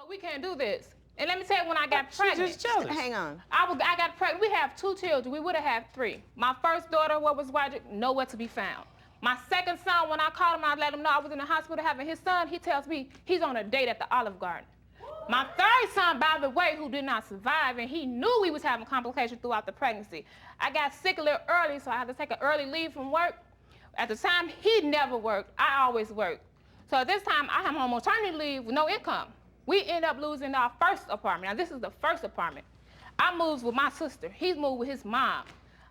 we can't do this. And let me tell you, when I got pregnant. She's just jealous. Hang on. I got pregnant. We have 2 children. We would have had 3. My first daughter, what was Roderick, nowhere to be found. My second son, when I called him, I let him know I was in the hospital having his son. He tells me he's on a date at the Olive Garden. My third son, by the way, who did not survive, and he knew we was having complications throughout the pregnancy. I got sick a little early, so I had to take an early leave from work. At the time, he never worked. I always worked. So at this time, I am on maternity leave with no income. We end up losing our first apartment. Now, this is the first apartment. I moved with my sister. He's moved with his mom.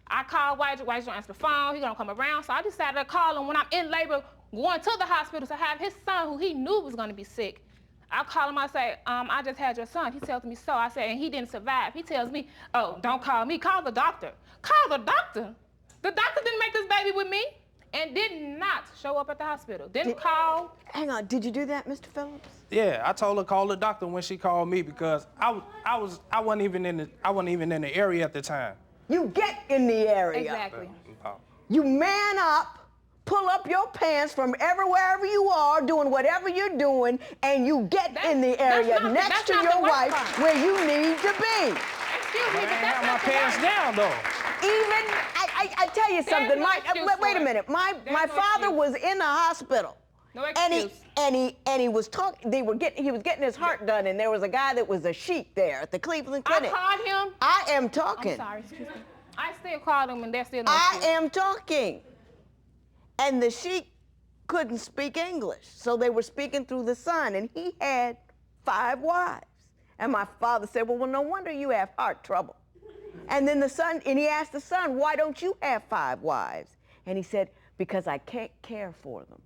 I called White don't answer the phone. He don't come around. So I decided to call him when I'm in labor, going to the hospital to have his son, who he knew was gonna be sick. I call him, I say, I just had your son. He tells me so. I say, and he didn't survive. He tells me, oh, don't call me, call the doctor. Call the doctor? The doctor didn't make this baby with me and did not show up at the hospital. Didn't call. Hang on, did you do that, Mr. Phillips? Yeah, I told her call the doctor when she called me because I wasn't even in the area at the time. You get in the area. Exactly. You man up, pull up your pants from wherever you are, doing whatever you're doing, and you get in the area next to your wife where you need to be. Excuse me, I didn't have my pants down though. Even, I tell you something, wait a minute. My father was in the hospital. No excuse. And he was talking. He was getting his heart done, and there was a guy that was a sheik there at the Cleveland Clinic. I called him. I am talking. I'm sorry, excuse me. I still called him, and they're still no I excuse. am talking. And the sheik couldn't speak English, so they were speaking through the son, and he had 5 wives. And my father said, well, no wonder you have heart trouble. And then he asked the son, why don't you have 5 wives? And he said, because I can't care for them.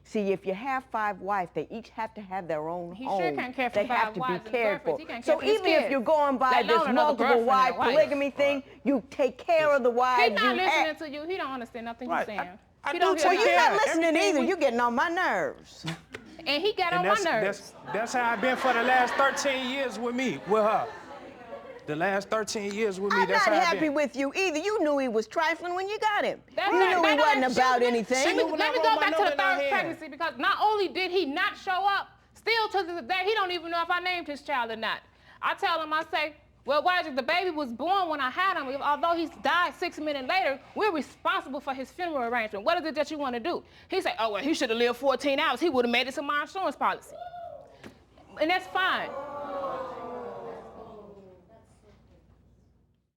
See, if you have 5 wives, they each have to have their own home. He sure can't care for they 5 have to wives be and cared for. girlfriends. So even if you're going by this multiple wife polygamy thing, you take care of the wives He's not listening to you. He don't understand nothing you're saying. Well, you're not listening either. You're getting on my nerves. And he got on my nerves. That's how I've been for the last 13 years with her. The last 13 years with me, I'm that's not how I've happy been. with you either. You knew he was trifling when you got him. That's You knew he wasn't about Let anything. me go back to the third pregnancy, because not only did he not show up, still to this day, he don't even know if I named his child or not. I tell him, I say, well, Roger, the baby was born when I had him. Although he died 6 minutes later, we're responsible for his funeral arrangement. What is it that you want to do? He said, oh, well, he should have lived 14 hours. He would have made it to my insurance policy. And that's fine.